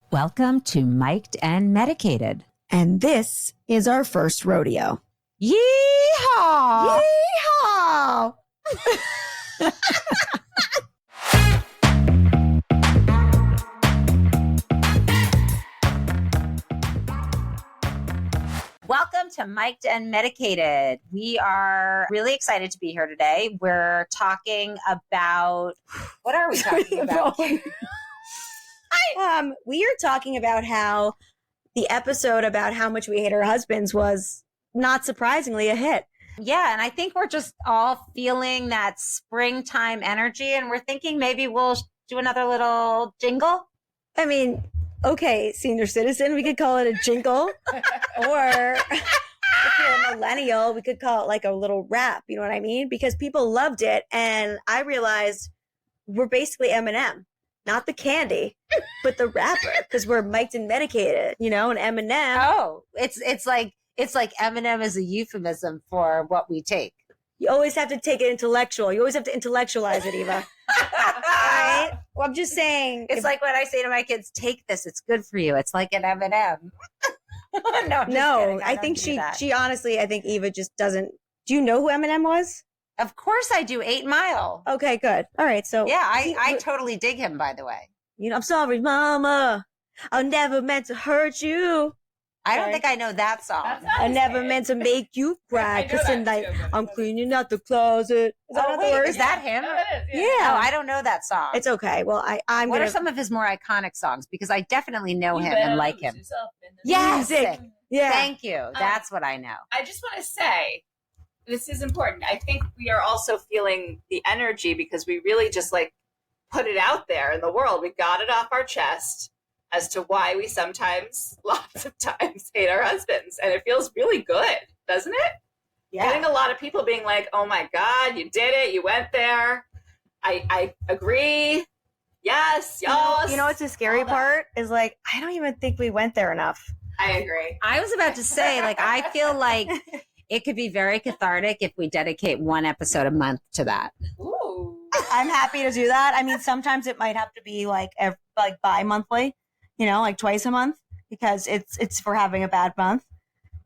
Welcome to Mic'd and Medicated. And this is our first rodeo. Yeehaw! Yeehaw! Welcome to Mic'd and Medicated. We are really excited to be here today. We're talking about, what are we talking about? We are talking about how the episode about how much we hate our husbands was, not surprisingly, a hit. Yeah, and I think we're just all feeling that springtime energy, and we're thinking maybe we'll do another little jingle. I mean, okay, senior citizen, we could call it a jingle. Or if you're a millennial, we could call it like a little rap. You know what I mean? Because people loved it. And I realized we're basically Eminem. Not the candy, but the rapper, because we're mic'd and medicated, you know, and Eminem. Oh, it's like Eminem is a euphemism for what we take. You always have to take it intellectual. You always have to intellectualize it, Eva. Right? Well, I'm just saying. It's like when I say to my kids, take this, it's good for you. It's like an M&M. No, I think she honestly, I think Eva just doesn't. Do you know who Eminem was? Of course I do. 8 Mile. Okay, good. All right. So yeah, I totally dig him, by the way. You know, I'm sorry, mama. I never meant to hurt you. I don't think I know that song. I never meant to make you cry. Because tonight I'm cleaning out the closet. Is that him? Yeah. Oh, I don't know that song. It's okay. Well, I'm What are some of his more iconic songs? Because I definitely know him and like him. Yes. Yeah. Thank you. That's what I know. I just want to say, this is important. I think we are also feeling the energy because we really just like put it out there in the world. We got it off our chest as to why we sometimes, lots of times, hate our husbands. And it feels really good, doesn't it? Yeah. Getting a lot of people being like, oh my God, you did it. You went there. I agree. Yes. Yes. You know what's the scary part is like, I don't even think we went there enough. I agree. I was about to say, like, I feel like it could be very cathartic if we dedicate one episode a month to that. Ooh. I'm happy to do that. I mean, sometimes it might have to be like bi-monthly, you know, like twice a month because it's for having a bad month.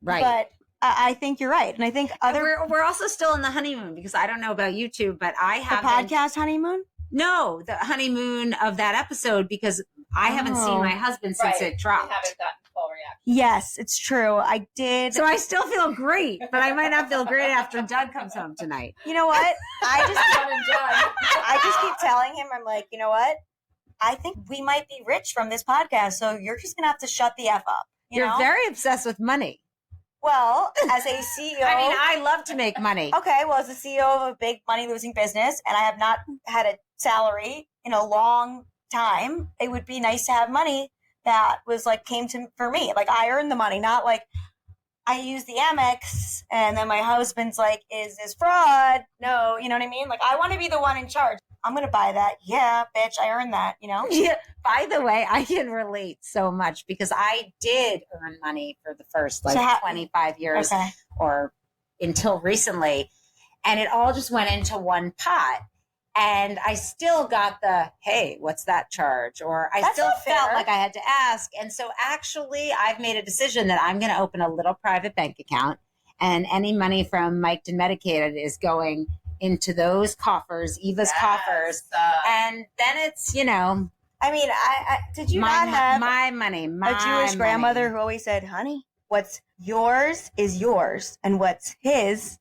Right. But I think you're right. And I think we're also still in the honeymoon because I don't know about you two, but I have the podcast honeymoon. No, the honeymoon of that episode because I haven't seen my husband since it dropped. We haven't gotten full reaction. Yes, it's true. I did. So I still feel great, but I might not feel great after Doug comes home tonight. You know what? I just keep telling him, I'm like, you know what? I think we might be rich from this podcast, so you're just going to have to shut the F up. You're very obsessed with money. Well, as a CEO. I mean, I love to make money. Okay, well, as a CEO of a big money-losing business, and I have not had a salary in a long time, it would be nice to have money that was like came to for me. Like I earned the money, not like I use the Amex and then my husband's like, is this fraud? No, you know what I mean? Like I want to be the one in charge. I'm going to buy that. Yeah, bitch, I earned that, you know? Yeah. By the way, I can relate so much because I did earn money for the first 25 years or until recently. And it all just went into one pot. And I still got the, hey, what's that charge? Or I still felt like I had to ask. And so actually, I've made a decision that I'm going to open a little private bank account. And any money from Mic'd and Medicated is going into those coffers, Eva's coffers. And then it's, you know. I mean, I did you not have my money, a Jewish grandmother who always said, honey, what's yours is yours. And what's his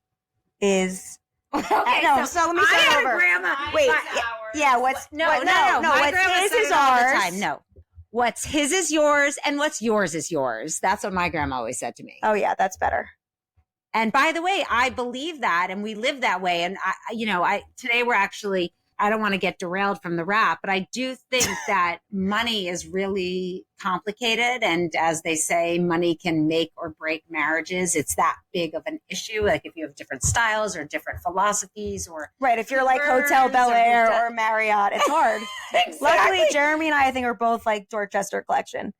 is... Okay, no, so let me start over. Grandma. Wait, yeah. What's no? What's his is ours. No, what's his is yours, and what's yours is yours. That's what my grandma always said to me. Oh yeah, that's better. And by the way, I believe that, and we live that way. And today we're actually. I don't want to get derailed from the rap, but I do think that money is really complicated. And as they say, money can make or break marriages. It's that big of an issue. Like if you have different styles or different philosophies or. Right. If you're like Hotel Bel Air or Marriott, it's hard. Exactly. Luckily, Jeremy and I think are both like Dorchester Collection.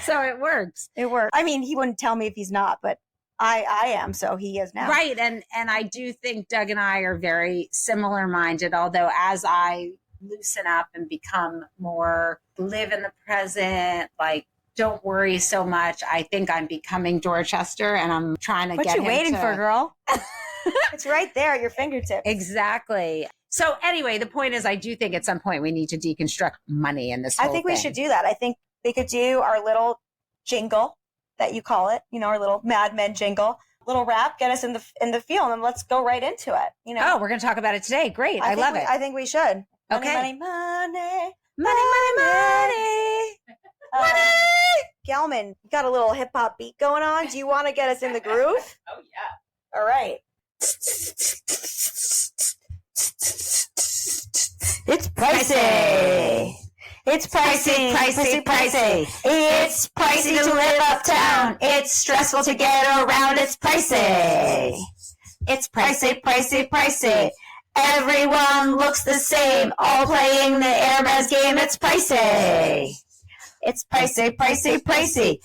So it works. It works. I mean, he wouldn't tell me if he's not, but I am, so he is now. Right. And I do think Doug and I are very similar minded, although as I loosen up and become more live in the present, like, don't worry so much. I think I'm becoming Dorchester, and I'm trying to get him. What you waiting for, girl? It's right there at your fingertips. Exactly. So anyway, the point is, I do think at some point we need to deconstruct money in this whole I think thing. we should do that. I think we could do our little jingle that you call it, our little Mad Men jingle, little rap, get us in the field, and let's go right into it. Oh, we're going to talk about it today. Great. I love it. I think we should. Okay. Money, money, Money. Gellman, you got a little hip hop beat going on. Do you want to get us in the groove? Oh, yeah. All right. It's pricey. It's pricey. It's pricey to live uptown. It's stressful to get around. It's pricey. It's pricey. Everyone looks the same, all playing the Hermes game. It's pricey. It's pricey.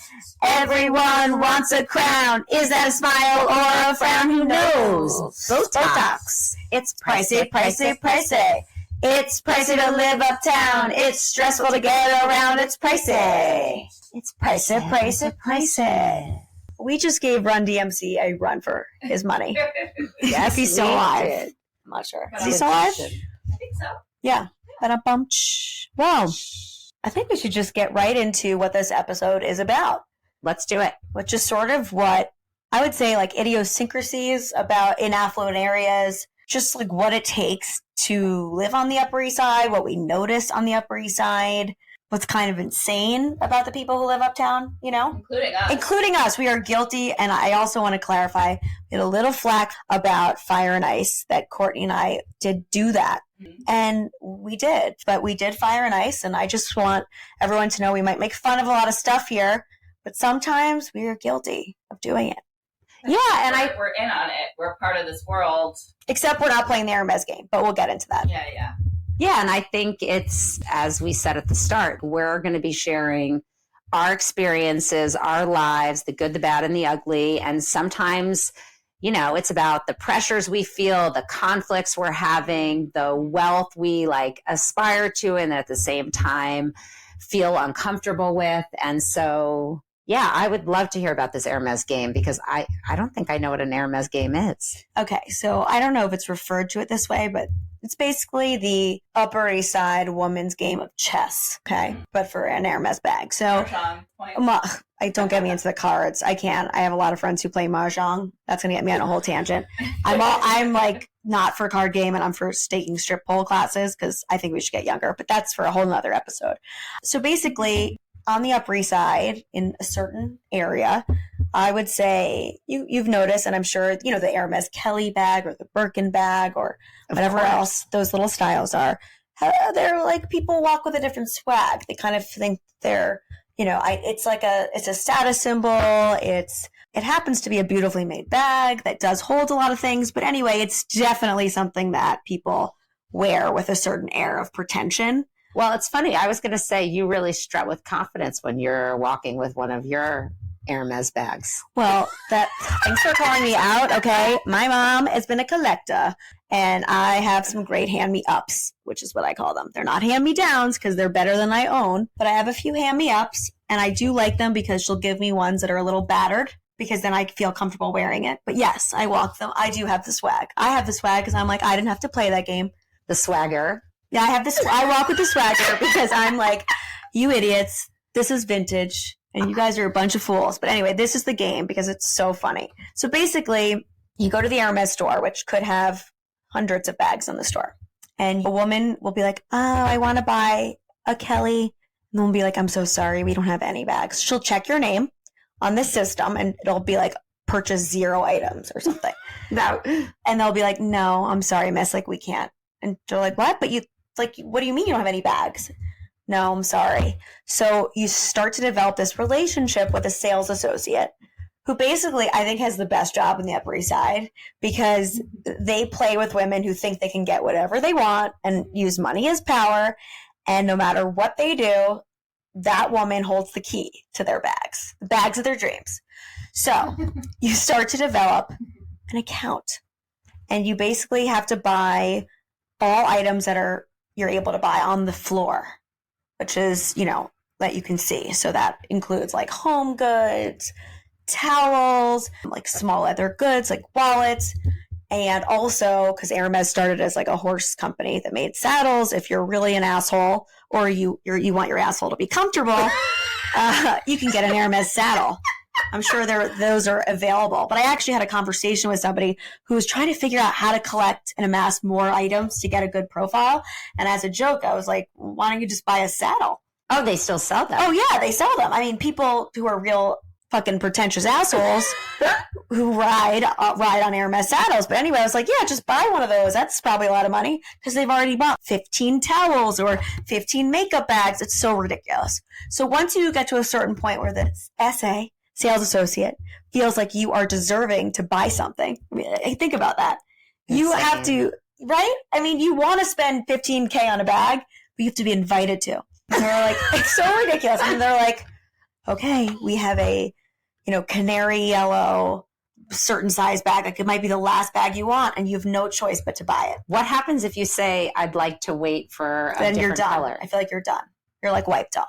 Everyone wants a crown. Is that a smile or a frown? Who knows? Botox. It's pricey. It's pricey to live uptown. It's stressful to get around. It's pricey. It's pricey. We just gave Run DMC a run for his money. Yes, he's still alive. Did. I'm not sure. Is he still alive? I think so. Yeah. Well, I think we should just get right into what this episode is about. Let's do it. Which is sort of what I would say, like, idiosyncrasies about in affluent areas, just like what it takes to live on the Upper East Side, what we notice on the Upper East Side, what's kind of insane about the people who live uptown, Including us. We are guilty. And I also want to clarify, we had a little flack about Fire and Ice, that Courtney and I did do that. Mm-hmm. And we did. But we did Fire and Ice. And I just want everyone to know we might make fun of a lot of stuff here, but sometimes we are guilty of doing it. Yeah, and we're in on it. We're part of this world. Except we're not playing the Hermes game, but we'll get into that. Yeah. Yeah, and I think it's, as we said at the start, we're going to be sharing our experiences, our lives, the good, the bad, and the ugly. And sometimes, it's about the pressures we feel, the conflicts we're having, the wealth we aspire to, and at the same time feel uncomfortable with. And so, yeah, I would love to hear about this Hermes game, because I don't think I know what an Hermes game is. Okay, so I don't know if it's referred to it this way, but it's basically the Upper East Side woman's game of chess, okay? But for an Hermes bag. So, don't get me into the cards. I can't. I have a lot of friends who play Mahjong. That's going to get me on a whole tangent. I'm not for a card game, and I'm for taking strip pole classes, because I think we should get younger. But that's for a whole nother episode. So basically, on the Upper East Side, in a certain area, I would say you've noticed, and I'm sure, the Hermes Kelly bag or the Birkin bag or whatever else those little styles are. They're like, people walk with a different swag. They kind of think they're, it's a status symbol. It happens to be a beautifully made bag that does hold a lot of things. But anyway, it's definitely something that people wear with a certain air of pretension. Well, it's funny. I was going to say you really strut with confidence when you're walking with one of your Hermes bags. Well, thanks for calling me out. Okay. My mom has been a collector, and I have some great hand-me-ups, which is what I call them. They're not hand-me-downs because they're better than I own, but I have a few hand-me-ups, and I do like them because she'll give me ones that are a little battered, because then I feel comfortable wearing it. But yes, I walk them. I do have the swag. I have the swag because I'm like, I didn't have to play that game. The swagger. Yeah, I walk with the swagger because I'm like, you idiots, this is vintage. And you guys are a bunch of fools. But anyway, this is the game because it's so funny. So basically, you go to the Hermes store, which could have hundreds of bags in the store. And a woman will be like, oh, I want to buy a Kelly. And we'll be like, I'm so sorry, we don't have any bags. She'll check your name on the system, and it'll be like, purchase 0 items or something. And they'll be like, no, I'm sorry, miss, we can't. And they're like, what? But what do you mean you don't have any bags? No, I'm sorry. So you start to develop this relationship with a sales associate who basically, I think, has the best job in the Upper East Side, because they play with women who think they can get whatever they want and use money as power. And no matter what they do, that woman holds the key to their bags, the bags of their dreams. So you start to develop an account, and you basically have to buy all items that you're able to buy on the floor. which is, that you can see. So that includes like home goods, towels, like small leather goods, like wallets. And also, because Hermes started as like a horse company that made saddles, if you're really an asshole or you want your asshole to be comfortable, you can get an Hermes saddle. I'm sure those are available. But I actually had a conversation with somebody who was trying to figure out how to collect and amass more items to get a good profile. And as a joke, I was like, why don't you just buy a saddle? Oh, they still sell them. Oh, yeah, they sell them. I mean, people who are real fucking pretentious assholes who ride on Hermes saddles. But anyway, I was like, yeah, just buy one of those. That's probably a lot of money because they've already bought 15 towels or 15 makeup bags. It's so ridiculous. So once you get to a certain point where the SA, sales associate, feels like you are deserving to buy something. I mean, think about that. You have to, right? I mean, you want to spend $15K on a bag, but you have to be invited to. And they're like, it's so ridiculous. And they're like, okay, we have a, canary yellow, certain size bag. Like it might be the last bag you want and you have no choice but to buy it. What happens if you say, I'd like to wait for a different you're done. color? I feel like you're done. You're like wiped off.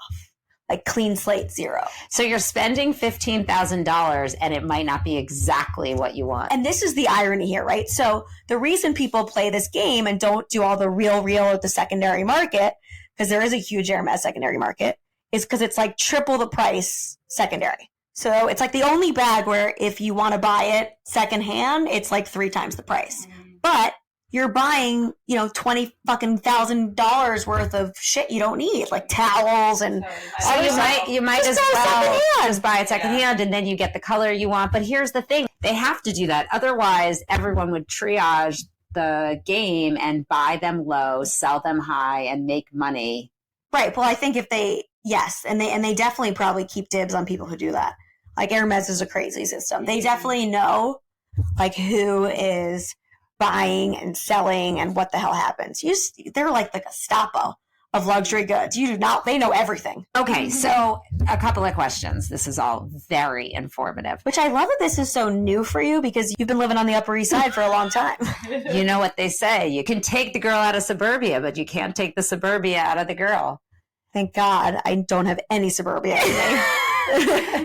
Like clean slate, zero. So you're spending $15,000 and it might not be exactly what you want. And this is the irony here, right? So the reason people play this game and don't do all the real at the secondary market, because there is a huge Hermes secondary market, is because it's like triple the price secondary. So it's like the only bag where if you want to buy it secondhand, it's like 3 times the price. But you're buying, $20,000 worth of shit you don't need, like towels and. So you might as well just buy it secondhand, and then you get the color you want. But here's the thing: they have to do that. Otherwise, everyone would triage the game and buy them low, sell them high, and make money. Right. Well, I think if and they definitely probably keep dibs on people who do that. Like Hermes is a crazy system. They definitely know like who is buying and selling and what the hell happens. They're like the Gestapo of luxury goods. They know everything. Okay, so a couple of questions. This is all very informative. Which I love that this is so new for you because you've been living on the Upper East Side for a long time. You know what they say. You can take the girl out of suburbia, but you can't take the suburbia out of the girl. Thank God I don't have any suburbia in me.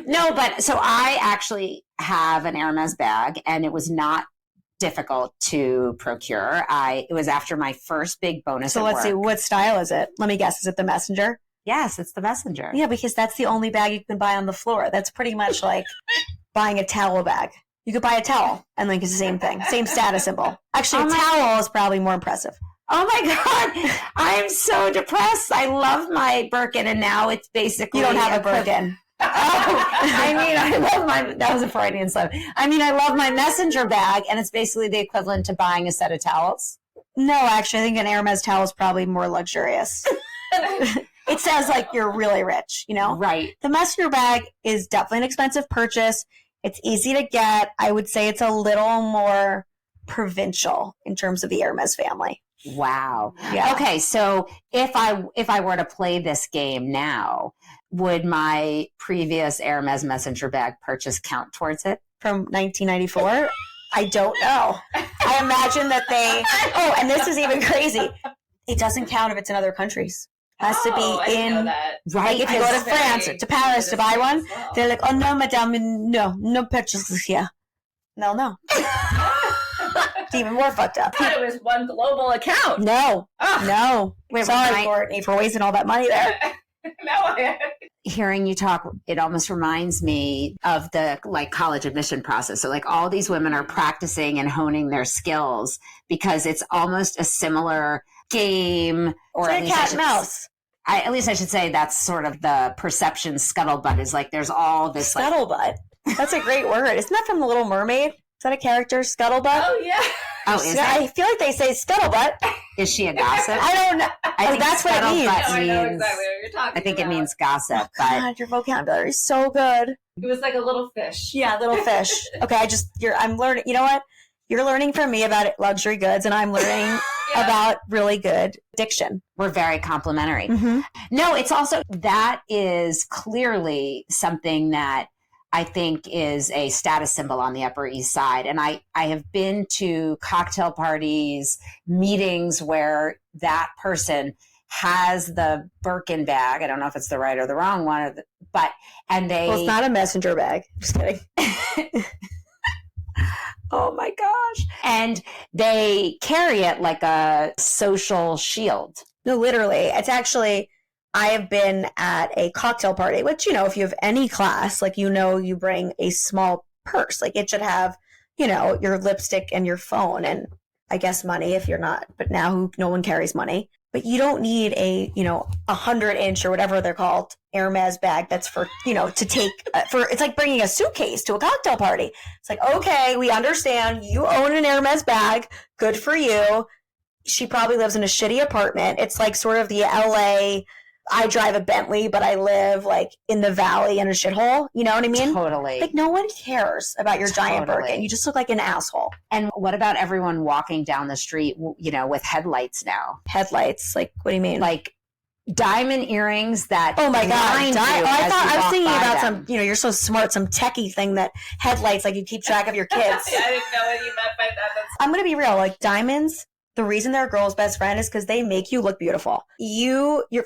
No, but so I actually have an Hermes bag, and it was not difficult to procure. It was after my first big bonus. So let's see, what style is it? Let me guess. Is it the Messenger? Yes, it's the Messenger. Yeah, because that's the only bag you can buy on the floor. That's pretty much like buying a towel bag. You could buy a towel and like it's the same thing, same status symbol. Actually, a towel is probably more impressive. Oh my God, I'm so depressed. I love my Birkin, and now it's basically you don't have a Birkin. I love that was a Freudian slip. I love my Messenger bag, and it's basically the equivalent to buying a set of towels. No, actually, I think an Hermes towel is probably more luxurious. It says like you're really rich, Right. The Messenger bag is definitely an expensive purchase. It's easy to get. I would say it's a little more provincial in terms of the Hermes family. Wow. Yeah. Okay, so if I were to play this game now, would my previous Hermes Messenger bag purchase count towards it? From 1994? I don't know. I imagine that and this is even crazy. It doesn't count if it's in other countries. It has to be in, right? If you go to France, to Paris to buy one, they're like, oh no, madame, no purchases here. No. It's even more fucked up. I thought it was one global account. No. Wait, sorry, Courtney, for wasting all that money there. Hearing you talk, it almost reminds me of the college admission process. So all these women are practicing and honing their skills because it's almost a similar game, or it's like a cat and mouse. At least I should say that's sort of the perception scuttlebutt is there's all this scuttlebutt. That's a great word. Isn't that from The Little Mermaid? Is that a character, Scuttlebutt? Oh, yeah. Oh, is that? I feel like they say scuttlebutt. Is she a gossip? I don't know. I think that's what it means. I know exactly what you're talking about. I think it means gossip. God, your vocabulary is so good. It was like a little fish. Yeah, little fish. Okay, I'm learning. You know what? You're learning from me about luxury goods, and I'm learning about really good diction. We're very complimentary. Mm-hmm. No, it's also, that is clearly something that I think is a status symbol on the Upper East Side. And I have been to cocktail parties, meetings where that person has the Birkin bag. I don't know if it's the right or the wrong one, well, it's not a messenger bag. Just kidding. Oh my gosh. And they carry it like a social shield. No, literally. It's actually, I have been at a cocktail party, which, if you have any class, you bring a small purse. It should have, your lipstick and your phone and I guess money if you're not, but now no one carries money. But you don't need a 100-inch or whatever they're called Hermes bag that's for, to take it's like bringing a suitcase to a cocktail party. It's like, okay, we understand you own an Hermes bag. Good for you. She probably lives in a shitty apartment. It's like sort of the LA, I drive a Bentley, but I live in the valley in a shithole. You know what I mean? Totally. No one cares about your giant Birkin. You just look like an asshole. And what about everyone walking down the street, with headlights now? Headlights? What do you mean? Diamond earrings that. Oh my God. I was thinking about them. some, you're so smart, some techie thing that headlights, you keep track of your kids. I didn't know what you meant by that. I'm going to be real. Diamonds, the reason they're a girl's best friend is because they make you look beautiful.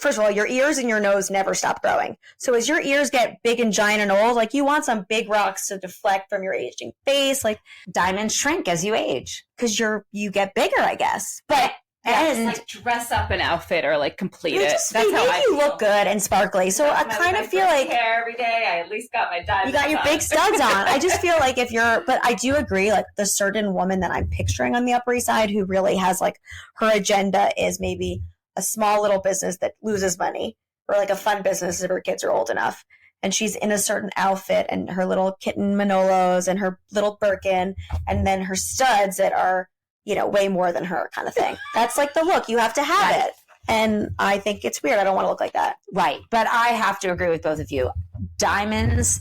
First of all, your ears and your nose never stop growing. So as your ears get big and giant and old, you want some big rocks to deflect from your aging face. Diamonds shrink as you age. Because you get bigger, I guess. But and dress up an outfit or complete it. That's how I feel. Look good and sparkly. So I kind of feel hair every day. I at least got my diamonds. You got your big studs on. I just feel but I do agree. The certain woman that I'm picturing on the Upper East Side who really has her agenda is maybe a small little business that loses money or a fun business if her kids are old enough. And she's in a certain outfit and her little kitten Manolos and her little Birkin and then her studs that are way more than her kind of thing. That's the look. You have to have it. And I think it's weird. I don't want to look like that. Right. But I have to agree with both of you. Diamonds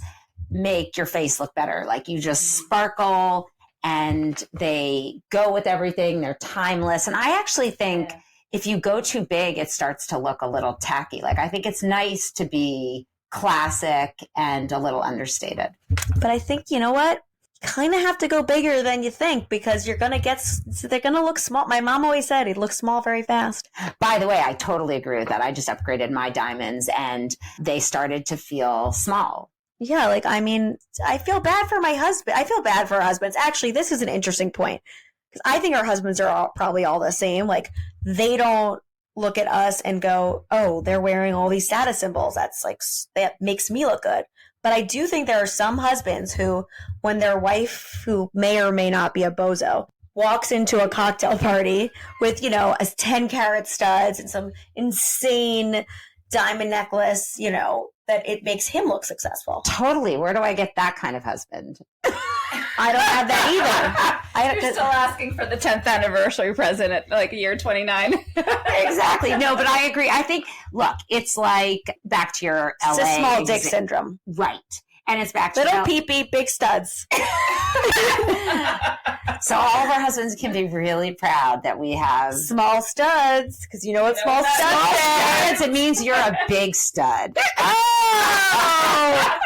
make your face look better. You just sparkle and they go with everything. They're timeless. And I actually think if you go too big, it starts to look a little tacky. I think it's nice to be classic and a little understated. But I think, you know what? Kind of have to go bigger than you think because they're going to look small. My mom always said it looks small very fast. By the way, I totally agree with that. I just upgraded my diamonds and they started to feel small. Yeah. I feel bad for my husband. I feel bad for our husbands. Actually, this is an interesting point because I think our husbands are probably all the same. They don't look at us and go, oh, they're wearing all these status symbols. That makes me look good. But I do think there are some husbands who, when their wife, who may or may not be a bozo, walks into a cocktail party with, a 10-carat studs and some insane diamond necklace, that it makes him look successful. Totally. Where do I get that kind of husband? I don't have that either. You're still asking for the 10th anniversary present at year 29. Exactly. No, but I agree. I think, look, it's back to your LA. It's a small dick syndrome. Right. And it's back to little pee-pee, big studs. So all of our husbands can be really proud that we have small studs, because you know what small studs is. It means you're a big stud. Oh,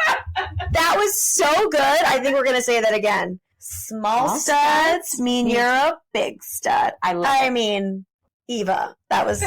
that was so good. I think we're gonna say that again. Small studs mean you're a big stud. I mean, Eva, that was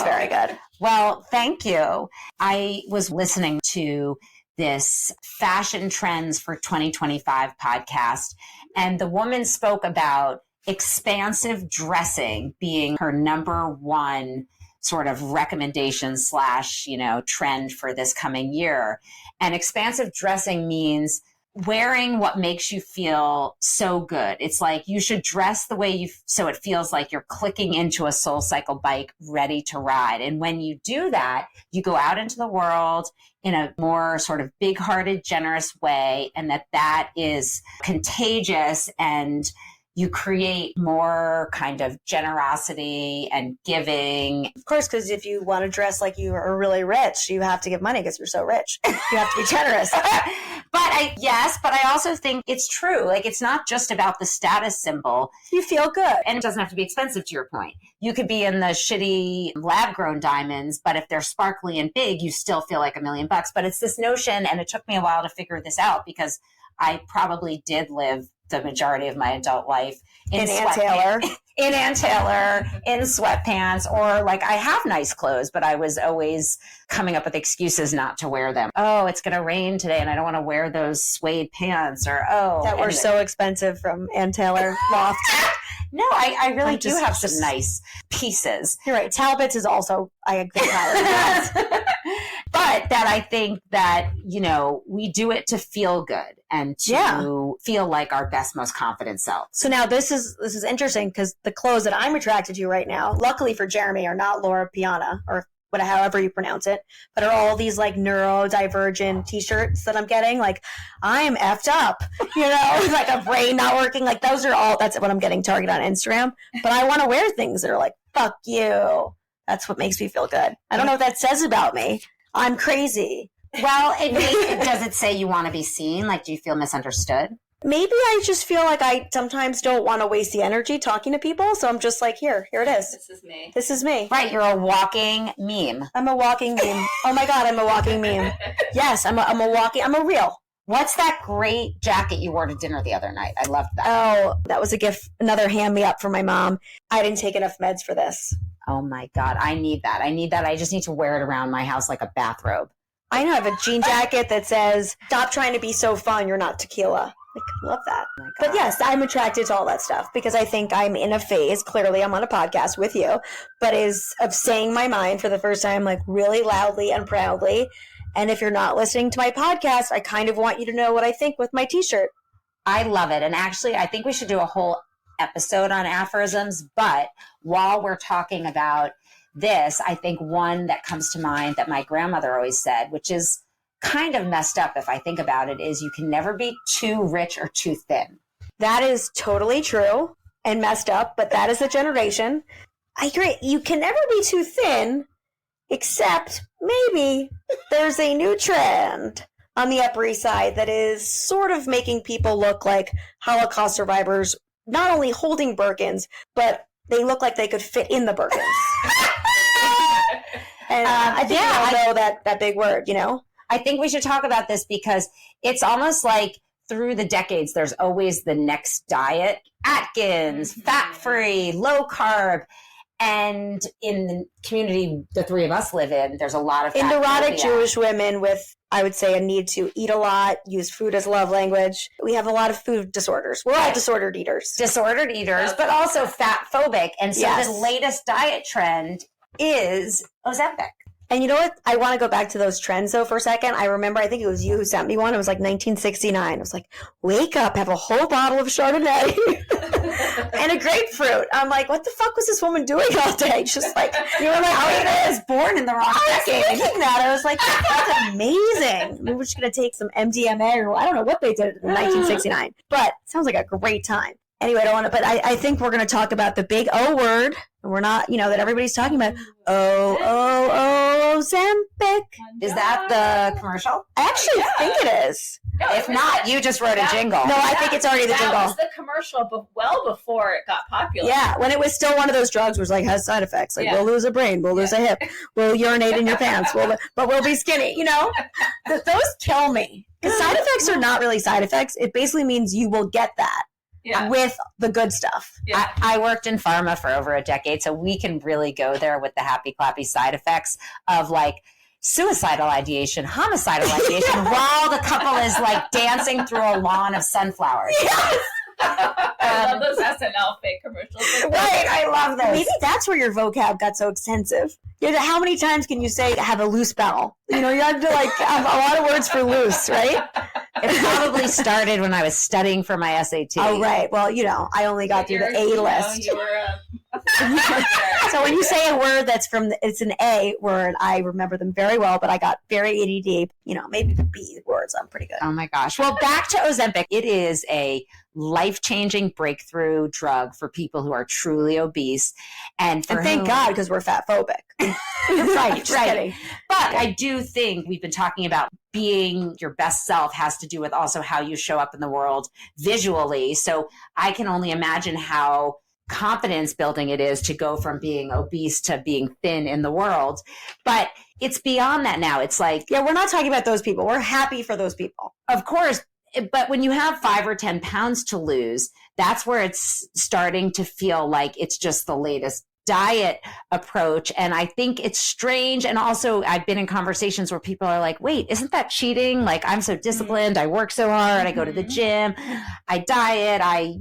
very good. Well, thank you. I was listening to this Fashion Trends for 2025 podcast, and the woman spoke about expansive dressing being her number one sort of recommendation / trend for this coming year. And expansive dressing means wearing what makes you feel so good. It's you should dress the way so it feels like you're clicking into a SoulCycle bike ready to ride. And when you do that, you go out into the world in a more sort of big-hearted, generous way, and that is contagious, and you create more kind of generosity and giving. Of course, because if you want to dress like you are really rich, you have to give money because you're so rich. You have to be generous. But I also think it's true. It's not just about the status symbol. You feel good. And it doesn't have to be expensive, to your point. You could be in the shitty lab-grown diamonds, but if they're sparkly and big, you still feel like $1 million. But it's this notion, and it took me a while to figure this out because I probably did live the majority of my adult life in Ann Taylor. In Ann Taylor, in sweatpants, or like I have nice clothes, but I was always coming up with excuses not to wear them. Oh, it's going to rain today and I don't want to wear those suede pants, or that were so expensive from Ann Taylor Loft. No, I really do have some nice pieces. You're right. Talbot's is also, I agree. But that I think that, you know, we do it to feel good and to feel like our best, most confident selves. So now this is interesting because the clothes that I'm attracted to right now, luckily for Jeremy, are not Laura Piana or however you pronounce it, but are all these like neurodivergent t-shirts that I'm getting. Like, I'm effed up, you know, like a brain not working. Like those are all, that's what I'm getting targeted on Instagram. But I want to wear things that are like, fuck you. That's what makes me feel good. I don't know what that says about me. I'm crazy. Well, does it say you want to be seen? Like, do you feel misunderstood? Maybe I just feel like I sometimes don't want to waste the energy talking to people. So I'm just like, here it is. This is me. This is me. Right. You're a walking meme. I'm a walking meme. Oh my God, I'm a walking meme. Yes, I'm a real. What's that great jacket you wore to dinner the other night? I loved that. Oh, that was a gift. Another hand me up for my mom. I didn't take enough meds for this. Oh my God. I need that. I just need to wear it around my house like a bathrobe. I have a jean jacket that says, stop trying to be so fun. You're not tequila. Like, love that. Oh, but yes, I'm attracted to all that stuff because I think I'm in a phase, clearly I'm on a podcast with you, but is of saying my mind for the first time, like really loudly and proudly. And if you're not listening to my podcast, I kind of want you to know what I think with my t-shirt. I love it. And actually, I think we should do a whole episode on aphorisms. But while we're talking about this, I think one that comes to mind that my grandmother always said, which is kind of messed up if I think about it, is you can never be too rich or too thin. That is totally true and messed up, but that is the generation. I agree. You can never be too thin, except maybe there's a new trend on the Upper East Side that is sort of making people look like Holocaust survivors, not only holding Birkins, but they look like they could fit in the Birkins. And I think I know that big word, you know? I think we should talk about this because it's almost like through the decades, there's always the next diet. Atkins, fat-free, low carb. And in the community the three of us live in, there's a lot of neurotic Jewish women with, I would say, a need to eat a lot, use food as love language. We have a lot of food disorders. We're all disordered eaters. Disordered eaters, but also fat phobic. And so the latest diet trend is Ozempic. And you know what? I want to go back to those trends, though, for a second. I remember, I think it was you who sent me one. It was like 1969. It was like, wake up, have a whole bottle of Chardonnay and a grapefruit. I'm like, what the fuck was this woman doing all day? Just like, you were like, I was born in the wrong decade. I was thinking that. I was like, that's amazing. We were just going to take some MDMA or I don't know what they did in 1969. But it sounds like a great time. Anyway, I don't want to, but I think we're going to talk about the big O word. And we're not, you know, that everybody's talking about. Ozempic. Is that the commercial? I actually think it is. No, if not, you just wrote a jingle. No, I think it's already the jingle. That was the commercial well before it got popular. Yeah, when it was still one of those drugs where it's like, has side effects. Like, we'll lose a brain, we'll lose a hip, we'll urinate in your pants, but we'll be skinny, you know? Those kill me. Because side effects are not really side effects. It basically means you will get that. With the good stuff. Yeah. I worked in pharma for over a decade, so we can really go there with the happy clappy side effects of like suicidal ideation, homicidal ideation, while the couple is like dancing through a lawn of sunflowers. Yes. I love those SNL fake commercials. Right, I love those. Maybe that's where your vocab got so extensive. You know, how many times can you say have a loose bowel? You know, you have to like have a lot of words for loose, right? It probably started when I was studying for my SAT. Oh, right. Well, you know, I only got through the A list. You were So when you say a word that's it's an A word, I remember them very well, but I got very ADD. You know, maybe the B words, I'm pretty good. Oh my gosh. Well, back to Ozempic. It is a life-changing breakthrough drug for people who are truly obese. And thank God, because we're fat phobic. Right. Kidding. But I do think we've been talking about being your best self has to do with also how you show up in the world visually. So I can only imagine how confidence building it is to go from being obese to being thin in the world. But it's beyond that now. It's like, we're not talking about those people. We're happy for those people. Of course. But when you have 5 or 10 pounds to lose, that's where it's starting to feel like it's just the latest diet approach. And I think it's strange. And also I've been in conversations where people are like, wait, isn't that cheating? Like, I'm so disciplined. I work so hard. I go to the gym. I diet. I,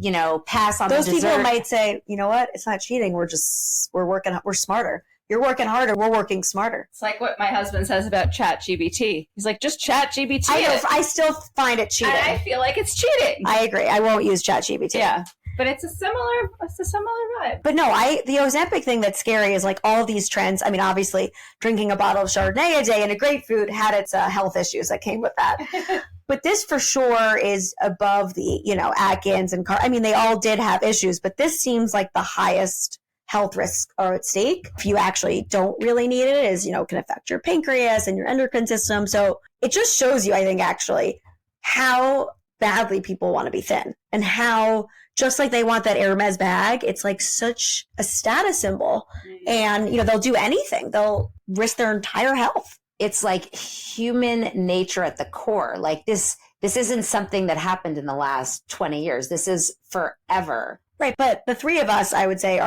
pass on those the dessert. People might say, you know what? It's not cheating. We're smarter. You're working harder. We're working smarter. It's like what my husband says about ChatGPT. He's like, just ChatGPT. I know. I still find it cheating. I feel like it's cheating. I agree. I won't use ChatGPT. Yeah. But it's a similar vibe. But no, the Ozempic thing that's scary is like all these trends. I mean, obviously drinking a bottle of Chardonnay a day and a grapefruit had its health issues that came with that. But this for sure is above the, Atkins and they all did have issues, but this seems like the highest health risks are at stake. If you actually don't really need it, can affect your pancreas and your endocrine system. So it just shows you, I think, actually, how badly people want to be thin and how just like they want that Hermes bag, it's like such a status symbol. And, they'll do anything. They'll risk their entire health. It's like human nature at the core. Like this isn't something that happened in the last 20 years. This is forever. Right. But the three of us, I would say,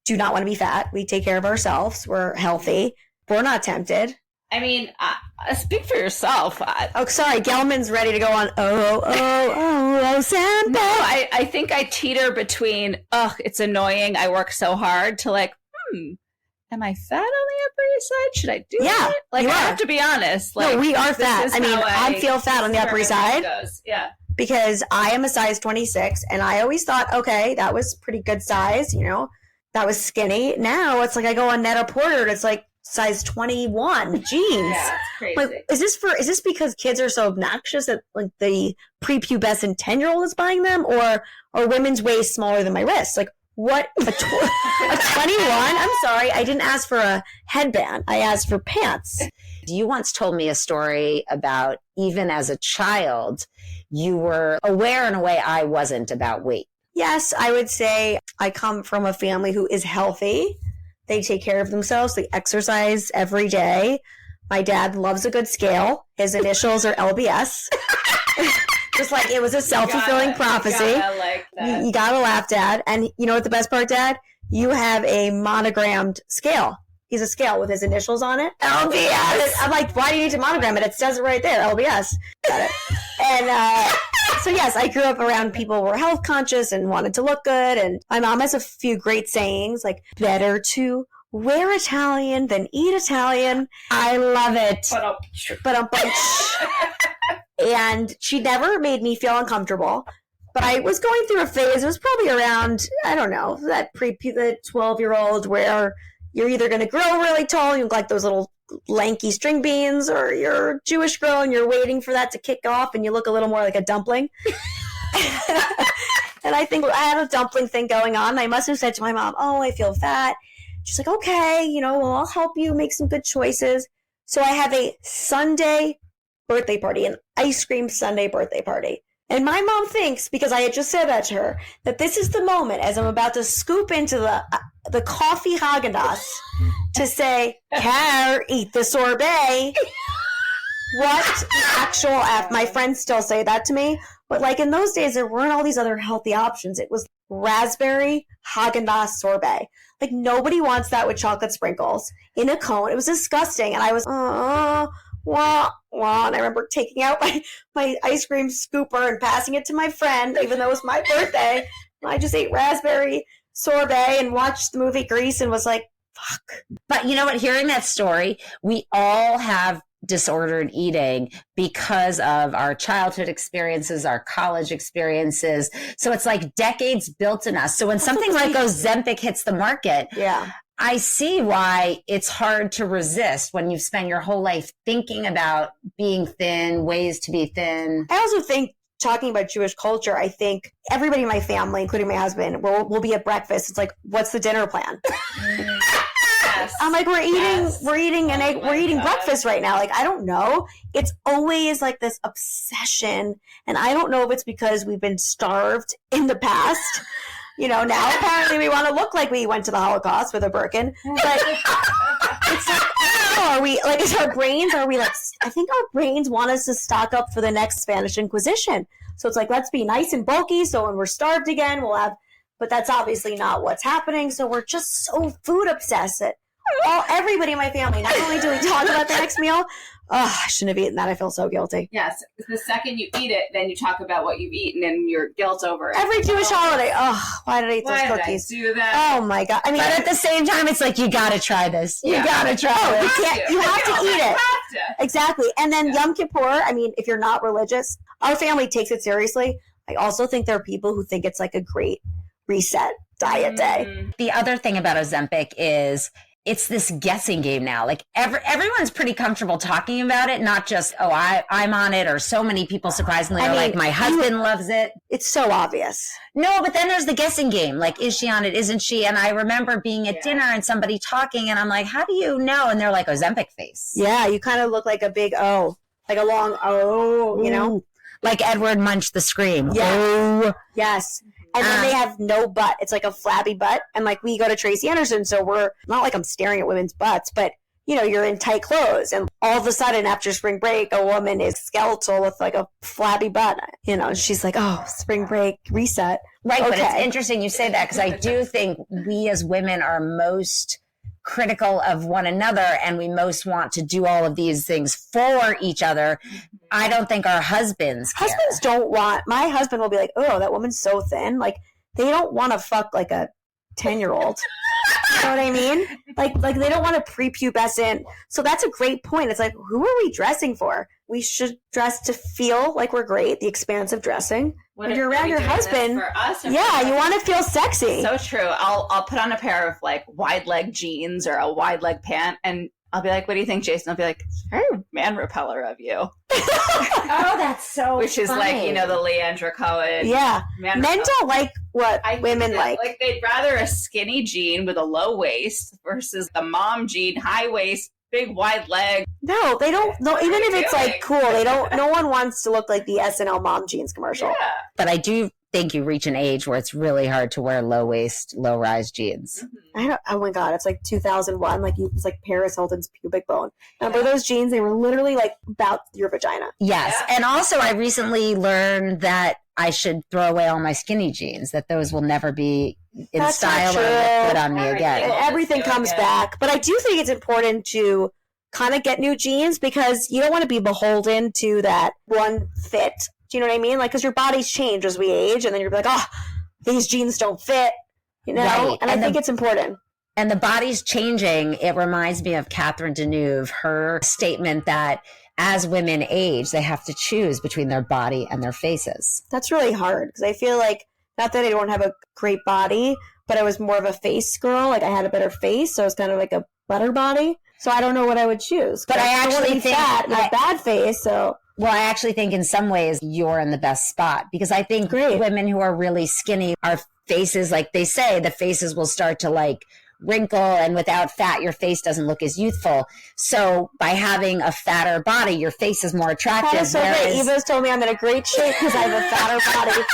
do not want to be fat. We take care of ourselves. We're healthy. We're not tempted. I mean, speak for yourself. Oh, sorry. Gellman's ready to go on. Ozempic. No, I think I teeter between, it's annoying. I work so hard to like, am I fat on the Upper East Side? Should I do that? Like, I have to be honest. Like, no, we are fat. I feel fat on the Upper East Side. Yeah. Because I am a size 26 and I always thought, okay, that was pretty good size. That was skinny. Now it's like I go on Net-a-Porter and it's like size 21 jeans. Yeah, it's crazy. Like, is this because kids are so obnoxious that like the prepubescent 10-year-old is buying them, or are women's waist smaller than my wrist? Like, what? A 21? I'm sorry, I didn't ask for a headband. I asked for pants. You once told me a story about even as a child, you were aware in a way I wasn't about weight. Yes, I would say I come from a family who is healthy. They take care of themselves. They exercise every day. My dad loves a good scale. His initials are LBS. Just like it was a self-fulfilling prophecy. You gotta laugh, Dad. And you know what the best part, Dad? You have a monogrammed scale. He's a scale with his initials on it. LBS. I'm like, why do you need to monogram it? It says it right there, LBS. Got it. And so yes, I grew up around people who were health conscious and wanted to look good. And my mom has a few great sayings like, better to wear Italian than eat Italian. I love it. And she never made me feel uncomfortable. But I was going through a phase, it was probably around, I don't know, the 12-year-old where you're either going to grow really tall, you look like those little lanky string beans, or you're a Jewish girl and you're waiting for that to kick off and you look a little more like a dumpling. And I think I had a dumpling thing going on. I must have said to my mom, oh, I feel fat. She's like, okay, well, I'll help you make some good choices. So I have a Sunday birthday party, an ice cream Sunday birthday party. And my mom thinks, because I had just said that to her, that this is the moment as I'm about to scoop into the coffee Haagen-Dazs to say, Care, eat the sorbet. What the actual F? My friends still say that to me. But like in those days, there weren't all these other healthy options. It was raspberry Haagen-Dazs sorbet. Like nobody wants that with chocolate sprinkles in a cone. It was disgusting. And I was, wah. And I remember taking out my ice cream scooper and passing it to my friend, even though it was my birthday. I just ate raspberry sorbet and watched the movie Grease and was like, fuck. But you know what? Hearing that story, we all have disordered eating because of our childhood experiences, our college experiences. So it's like decades built in us. So when something like Ozempic hits the market, I see why it's hard to resist when you've spent your whole life thinking about being thin, ways to be thin. I also think, talking about Jewish culture, I think everybody in my family, including my husband, will be at breakfast. It's like, what's the dinner plan? Yes. I'm like, we're eating breakfast right now. Like, I don't know. It's always like this obsession. And I don't know if it's because we've been starved in the past. Now apparently we want to look like we went to the Holocaust with a Birkin. But it's like, Are we like, is our brains, are we like, I think our brains want us to stock up for the next Spanish Inquisition. So it's like, let's be nice and bulky. So when we're starved again, we'll have, but that's obviously not what's happening. So we're just so food obsessed. Everybody in my family, not only do we talk about the next meal, I shouldn't have eaten that. I feel so guilty. Yes. The second you eat it, then you talk about what you've eaten and your guilt over it. Every Jewish holiday. Why did I eat those cookies? Why did I do that? Oh my God. I mean, but at the same time, it's like, you got to try this. You got to try it. You have to eat it. Have to. Exactly. And then Yom Kippur, I mean, if you're not religious, our family takes it seriously. I also think there are people who think it's like a great reset diet day. The other thing about Ozempic is it's this guessing game now. Like everyone's pretty comfortable talking about it, not just, I'm on it, or so many people surprisingly are like, my husband loves it. It's so obvious. No, but then there's the guessing game. Like, is she on it? Isn't she? And I remember being at dinner and somebody talking, and I'm like, how do you know? And they're like, Ozempic face. Yeah, you kind of look like a big O, like a long O, you know? Like Edward Munch the Scream. Yeah. Oh. Yes. And then they have no butt. It's like a flabby butt. And like we go to Tracy Anderson, so we're not like I'm staring at women's butts, but you know, you're in tight clothes. And all of a sudden after spring break, a woman is skeletal with like a flabby butt. You know, she's like, oh, spring break reset. Right. Okay. But it's interesting you say that, because I do think we as women are most critical of one another, and we most want to do all of these things for each other. I don't think our husbands don't want, my husband will be like, oh, that woman's so thin. Like, they don't want to fuck like a 10-year-old. You know what I mean? Like they don't want a prepubescent. So that's a great point. It's like, who are we dressing for? We should dress to feel like we're great, the expansive dressing. When you're around your husband, for us, you want to feel sexy. So true. I'll put on a pair of like wide leg jeans or a wide leg pant, and I'll be like, what do you think, Jason? I'll be like, it's very man repeller of you. Oh, that's so Which is funny. like, you know, the Leandra Cohen. Yeah. Men don't like what women like. Like, they'd rather a skinny jean with a low waist versus the mom jean, high waist, big wide leg. No, they don't. No, even if it's like cool, they don't. No one wants to look like the SNL mom jeans commercial. Yeah. But I do think you reach an age where it's really hard to wear low waist, low rise jeans. Oh my God, it's like 2001. Like it's like Paris Hilton's pubic bone. Remember those jeans? They were literally like about your vagina. Yes, and also I recently learned that I should throw away all my skinny jeans. That those will never be in That's style or put on me again. Everything comes back, but I do think it's important to kind of get new jeans, because you don't want to be beholden to that one fit. Do you know what I mean? Like, because your bodies change as we age, and then you're like, oh, these jeans don't fit, you know? Right. And I think it's important. And the body's changing. It reminds me of Catherine Deneuve, her statement that as women age, they have to choose between their body and their faces. That's really hard, because I feel like, not that I don't have a great body, but I was more of a face girl. Like, I had a better face, so I was kind of like a better body. So I don't know what I would choose. But I actually think fat and a bad face, so... Well, I actually think in some ways you're in the best spot, because I think women who are really skinny, our faces, like they say, the faces will start to like wrinkle, and without fat, your face doesn't look as youthful. So by having a fatter body, your face is more attractive. That is so great. Eva's told me I'm in a great shape because I have a fatter body.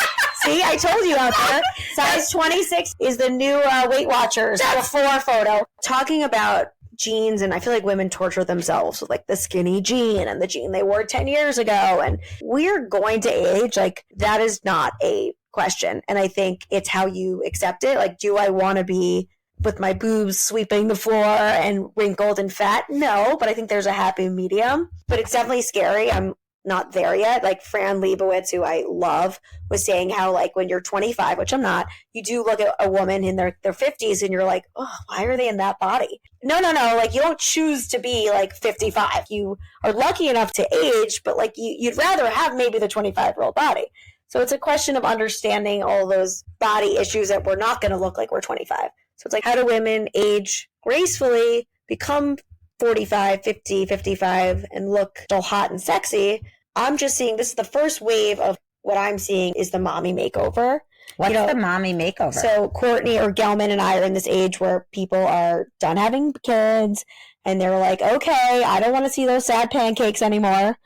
See, I told you out there. Size 26 is the new Weight Watchers before photo. Talking about jeans, and I feel like women torture themselves with like the skinny jean and the jean they wore 10 years ago, and we're going to age. Like, that is not a question, and I think it's how you accept it. Like, do I want to be with my boobs sweeping the floor and wrinkled and fat? No, but I think there's a happy medium. But it's definitely scary. I'm not there yet. Like Fran Lebowitz, who I love, was saying how like when you're 25, which I'm not, you do look at a woman in their 50s and you're like, oh, why are they in that body? No. Like, you don't choose to be like 55. You are lucky enough to age, but like you'd rather have maybe the 25-year-old body. So it's a question of understanding all those body issues that we're not going to look like we're 25. So it's like, how do women age gracefully, become 45, 50, 55, and look still hot and sexy? I'm just seeing, this is the first wave of what I'm seeing is the mommy makeover. What's the mommy makeover? So Courtney or Gellman and I are in this age where people are done having kids, and they're like, okay, I don't want to see those sad pancakes anymore.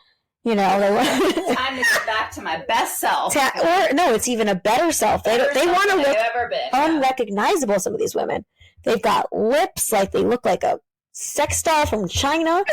You know, it's time to get back to my best self. It's even a better self. They want to look ever been. unrecognizable, some of these women. They've got lips like they look like a sex doll from China.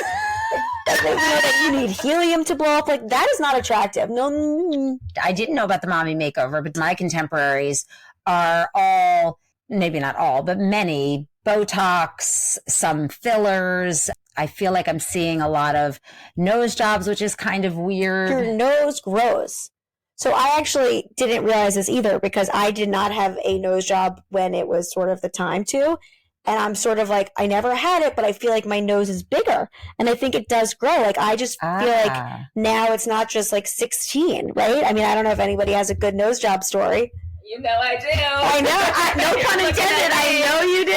That you need helium to blow up. Like, that is not attractive. No. I didn't know about the mommy makeover, but my contemporaries are all, maybe not all, but many, Botox, some fillers. I feel like I'm seeing a lot of nose jobs, which is kind of weird. Your nose grows. So I actually didn't realize this either, because I did not have a nose job when it was sort of the time to. And I'm sort of like, I never had it, but I feel like my nose is bigger. And I think it does grow. Like, I just feel like now it's not just like 16, right? I mean, I don't know if anybody has a good nose job story. You know I do. I know. No pun intended. I know you do.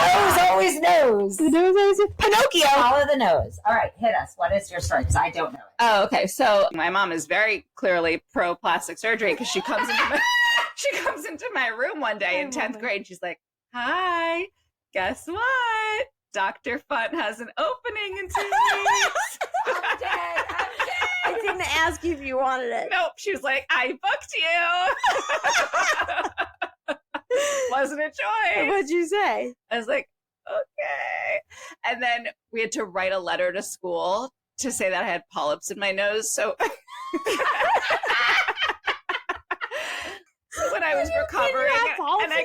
Nose always knows. The nose always knows. Pinocchio. Follow the nose. All right, hit us. What is your story? Because I don't know it. Oh, okay. So my mom is very clearly pro plastic surgery, because she comes into my room one day in 10th grade. She's like, "Hi, guess what? Dr. Fun has an opening in 2 weeks." I'm dead. I didn't ask you if you wanted it. Nope. She was like, "I booked you." Wasn't a choice. What'd you say? I was like, okay. And then we had to write a letter to school to say that I had polyps in my nose. So when I was recovering and I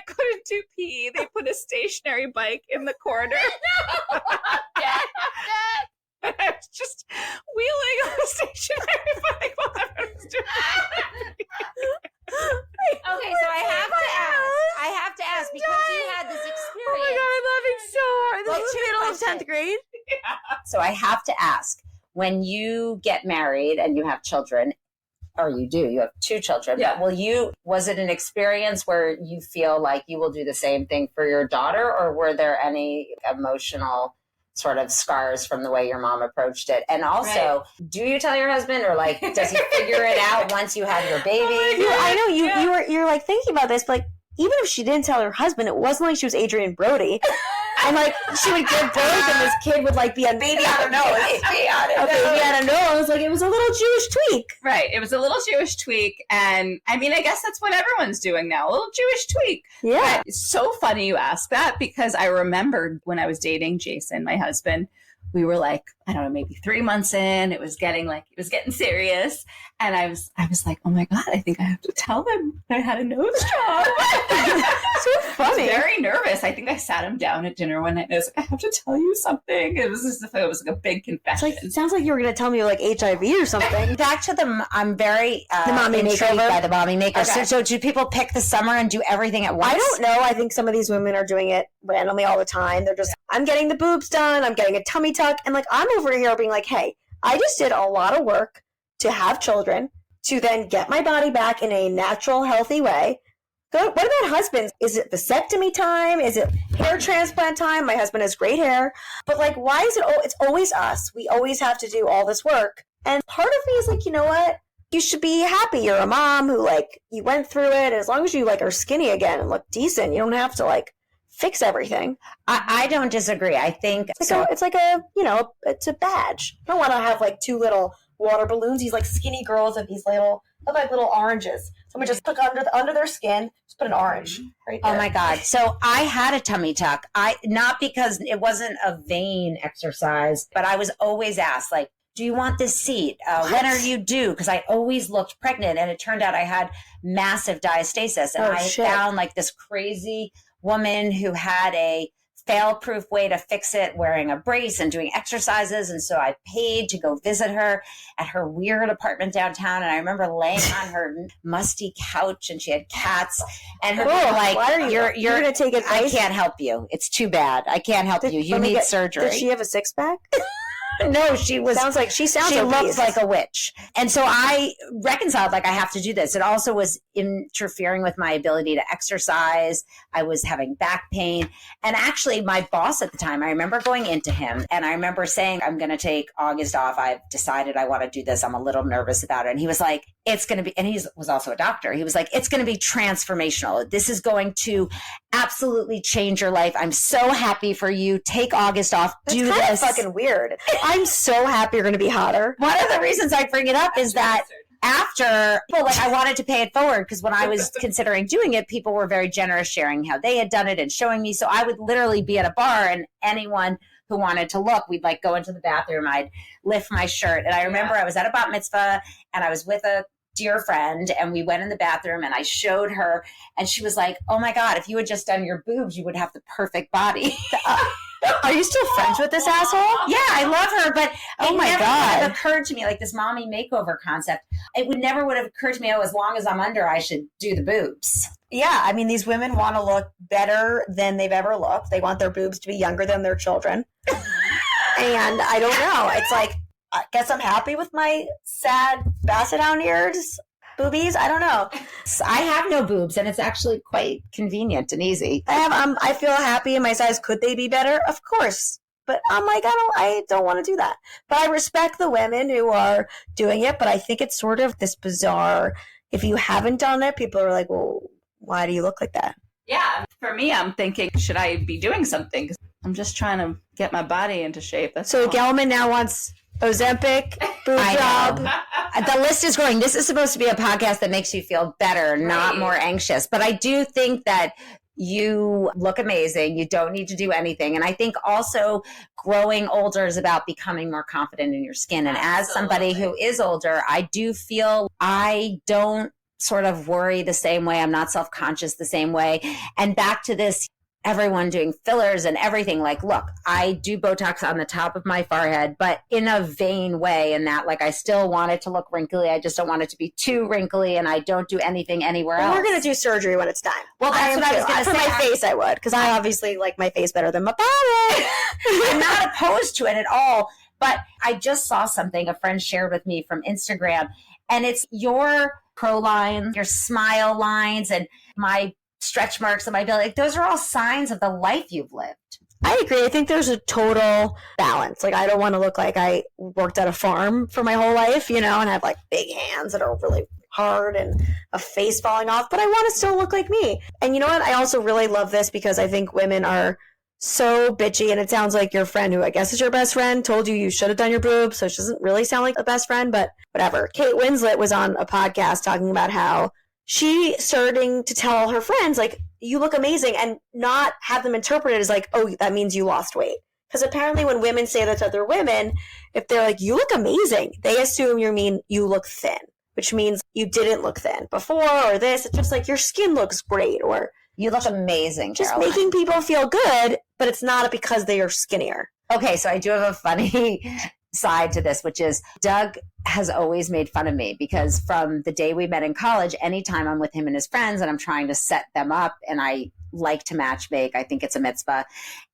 couldn't do pee, they put a stationary bike in the corner. And I was just wheeling on a stationary bike while everyone was doing it. Okay, so I have to ask because you had this experience. Oh my God, I'm laughing so hard. This Well, is the middle of 10th grade. So I have to ask, when you get married and you have children, or you have 2 children, Yeah. but was it an experience where you feel like you will do the same thing for your daughter, or were there any emotional sort of scars from the way your mom approached it? And also, do you tell your husband, or like, does he figure it out once you have your baby? I know you're like thinking about this, but like, even if she didn't tell her husband, it wasn't like she was Adrian Brody. And like, she would give birth and this kid would like be a baby on her nose. Baby on her nose. Like, it was a little Jewish tweak. Right. It was a little Jewish tweak. And I mean, I guess that's what everyone's doing now. A little Jewish tweak. Yeah. But it's so funny you ask that, because I remembered when I was dating Jason, my husband, we were like, I don't know, maybe 3 months in, it was getting serious. And I was like, oh my God, I think I have to tell him I had a nose job. So funny. I was very nervous. I think I sat him down at dinner one night and I was like, I have to tell you something. It was as if it was like a big confession. It sounds like you were going to tell me like HIV or something. Back to I'm very the mommy intrigued makeover. by the mommy maker. Okay. So do people pick the summer and do everything at once? I don't know. I think some of these women are doing it randomly all the time. They're just, I'm getting the boobs done. I'm getting a tummy tuck. And like, I'm over here being like, hey, I just did a lot of work to have children, to then get my body back in a natural, healthy way. What about husbands? Is it vasectomy time? Is it hair transplant time? My husband has great hair. But like, why is it's always us? We always have to do all this work. And part of me is like, you know what? You should be happy. You're a mom who like, you went through it. And as long as you like are skinny again and look decent, you don't have to like fix everything. I don't disagree. I think it's like it's a badge. I don't want to have like 2 little water balloons. These like skinny girls with these look like little oranges. Someone just took under their skin, just put an orange right there. Oh my God. So I had a tummy tuck. Not because it wasn't a vain exercise, but I was always asked, like, do you want this seat? When are you due? Because I always looked pregnant, and it turned out I had massive diastasis, and found like this crazy woman who had a fail-proof way to fix it, wearing a brace and doing exercises. And so I paid to go visit her at her weird apartment downtown. And I remember laying on her musty couch, and she had cats. And her like, why are you're going to take advice? I can't help you. It's too bad. I can't help you. You need surgery. Did she have a 6-pack? No, she she looked like a witch. And so I reconciled, like, I have to do this. It also was interfering with my ability to exercise. I was having back pain. And actually, my boss at the time, I remember going into him and I remember saying, I'm going to take August off. I've decided I want to do this. I'm a little nervous about it. And he was like, it's going to be, and he was also a doctor. He was like, it's going to be transformational. This is going to absolutely change your life. I'm so happy for you. Take August off. Do That's this. Fucking weird. I'm so happy you're going to be hotter. One of the reasons I bring it up is that after, well, like I wanted to pay it forward because when I was considering doing it, people were very generous sharing how they had done it and showing me. So I would literally be at a bar and anyone who wanted to look, we'd like go into the bathroom, I'd lift my shirt. And I remember I was at a bat mitzvah and I was with a dear friend and we went in the bathroom and I showed her and she was like, oh my God, if you had just done your boobs, you would have the perfect body. Are you still friends with this asshole? Yeah, I love her, but oh my God, would have occurred to me, like this mommy makeover concept. It would never would have occurred to me, oh, as long as I'm under, I should do the boobs. Yeah, I mean, these women want to look better than they've ever looked. They want their boobs to be younger than their children. And I don't know. It's like, I guess I'm happy with my sad basset-hound-ears boobies. I don't know. I have no boobs, and it's actually quite convenient and easy. I feel happy in my size. Could they be better? Of course. But I'm like, I don't want to do that. But I respect the women who are doing it, but I think it's sort of this bizarre, if you haven't done it, people are like, well, why do you look like that? Yeah. For me, I'm thinking, should I be doing something? 'Cause I'm just trying to get my body into shape. So Gellman now wants Ozempic, boob job. The list is growing. This is supposed to be a podcast that makes you feel better, not more anxious. But I do think that you look amazing. You don't need to do anything. And I think also growing older is about becoming more confident in your skin. And as somebody who is older, I do feel I don't sort of worry the same way. I'm not self-conscious the same way. And back to this, everyone doing fillers and everything. Like, look, I do Botox on the top of my forehead, but in a vain way, in that, like, I still want it to look wrinkly. I just don't want it to be too wrinkly, and I don't do anything anywhere else. We're going to do surgery when it's time. Well, that's what I was going to say. For my face, I would, because I obviously like my face better than my body. I'm not opposed to it at all, but I just saw something a friend shared with me from Instagram, and it's your pro lines, your smile lines, and my stretch marks on my belly. Like, those are all signs of the life you've lived. I agree. I think there's a total balance. Like, I don't want to look like I worked at a farm for my whole life, and have like big hands that are really hard and a face falling off, but I want to still look like me. And you know what? I also really love this because I think women are so bitchy, and it sounds like your friend, who I guess is your best friend, told you should have done your boobs, so she doesn't really sound like a best friend, but whatever. Kate Winslet was on a podcast talking about how she starting to tell her friends, like, you look amazing, and not have them interpret it as like, oh, that means you lost weight. Because apparently when women say that to other women, if they're like, you look amazing, they assume you mean you look thin, which means you didn't look thin before, or this. It's just like, your skin looks great, or you look amazing, just Caroline. Making people feel good, but it's not because they are skinnier. Okay, so I do have a funny side to this, which is Doug has always made fun of me because from the day we met in college, anytime I'm with him and his friends and I'm trying to set them up, and I like to match make, I think it's a mitzvah,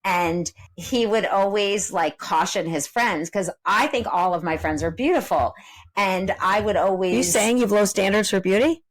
and he would always like caution his friends, because I think all of my friends are beautiful, and I would always... Are you saying you've low standards for beauty?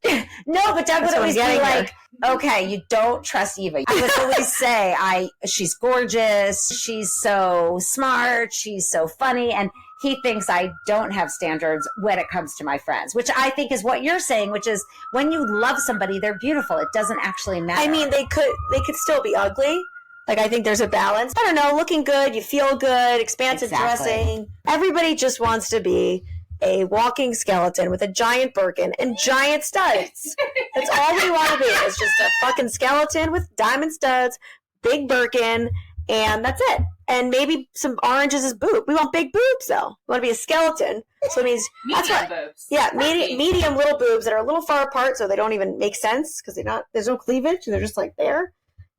No, but Doug would always be like, okay, you don't trust Eva. I would always say, she's gorgeous, she's so smart, she's so funny, and he thinks I don't have standards when it comes to my friends, which I think is what you're saying, which is when you love somebody, they're beautiful. It doesn't actually matter. I mean, they could still be ugly. Like, I think there's a balance. I don't know, looking good, you feel good, expansive dressing. Everybody just wants to be a walking skeleton with a giant Birkin and giant studs. That's all we want to be, is just a fucking skeleton with diamond studs, big Birkin, and that's it. And maybe some oranges as boob. We want big boobs, though. We want to be a skeleton. So it means medium boobs. Yeah, medium little boobs that are a little far apart, so they don't even make sense because there's no cleavage. They're just like there.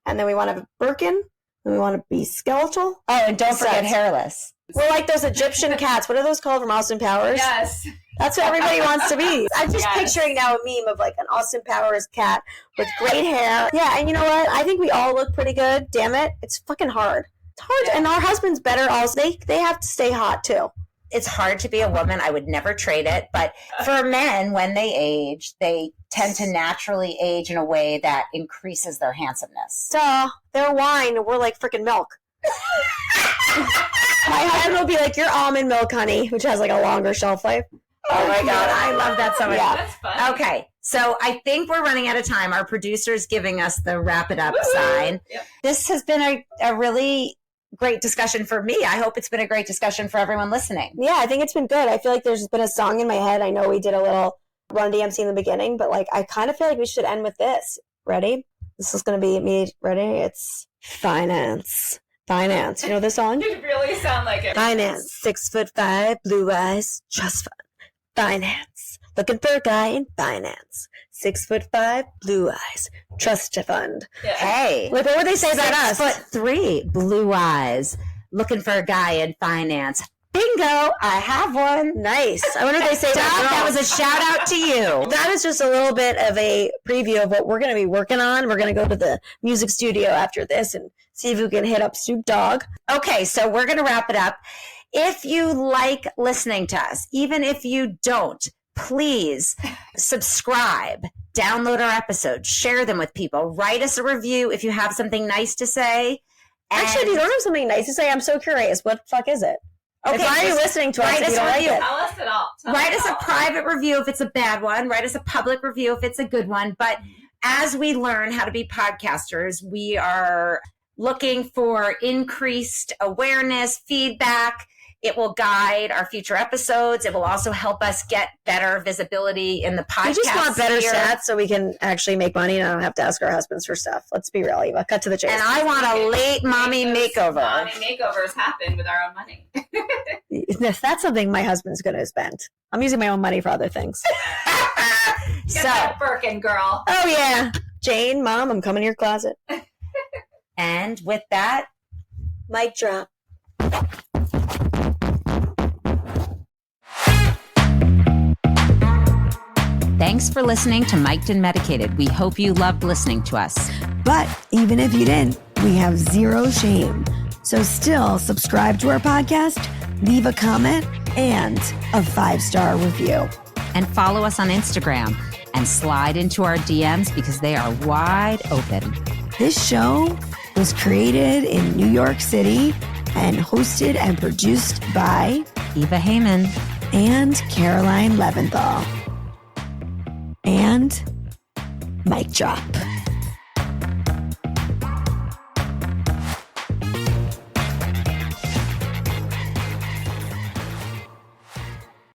And then we want to have a Birkin. And we want to be skeletal. Oh, and don't forget hairless. We're like those Egyptian cats. What are those called from Austin Powers? Yes. That's what everybody wants to be. I'm just picturing now a meme of like an Austin Powers cat with great hair. Yeah, and you know what? I think we all look pretty good. Damn it. It's fucking hard. It's hard. And our husbands better also. They have to stay hot too. It's hard to be a woman. I would never trade it. But for men, when they age, they tend to naturally age in a way that increases their handsomeness. Duh. They're wine and we're like freaking milk. My husband will be like, you're almond milk, honey, which has like a longer shelf life. Oh my God, I love that so much. Yeah. That's fun. Okay, so I think we're running out of time. Our producer's giving us the wrap it up sign. Yep. This has been a really great discussion for me. I hope it's been a great discussion for everyone listening. Yeah, I think it's been good. I feel like there's been a song in my head. I know we did a little run DMC in the beginning, but like I kind of feel like we should end with this. Ready? This is going to be me. Ready? It's finance. Finance. You know this song? You really sound like it. Finance. 6'5", blue eyes, trust fund. Finance. Looking for a guy in finance. 6'5", blue eyes, trust fund. Yeah. Hey. Like, what would they say about us? 6'3", blue eyes, looking for a guy in finance. Bingo! I have one. Nice. I wonder if they say that. That was a shout out to you. That is just a little bit of a preview of what we're going to be working on. We're going to go to the music studio after this and see if we can hit up Snoop Dogg. Okay, so we're going to wrap it up. If you like listening to us, even if you don't, please subscribe, download our episodes, share them with people, write us a review if you have something nice to say. Actually, if you don't have something nice to say, I'm so curious. What the fuck is it? Okay, why are you listening to us if you don't like it? Tell us it all. Write us a private review if it's a bad one. Write us a public review if it's a good one. But as we learn how to be podcasters, we are looking for increased awareness, feedback. It will guide our future episodes. It will also help us get better visibility in the podcast. We just want better sphere. stats so we can actually make money and I don't have to ask our husbands for stuff. Let's be real, Eva. Cut to the chase. And I want a late mommy makeover. Mommy makeovers happen with our own money. That's something my husband's going to spend. I'm using my own money for other things. Get that Birkin, girl. Oh, yeah. Jane, Mom, I'm coming to your closet. And with that, mic drop. thanks for listening to Mic'd and Medicated. We hope you loved listening to us. But even if you didn't, we have zero shame. So still subscribe to our podcast, leave a comment, and a 5-star review. And follow us on Instagram and slide into our DMs because they are wide open. This show was created in New York City and hosted and produced by Eva Heyman and Caroline Leventhal. And mic drop.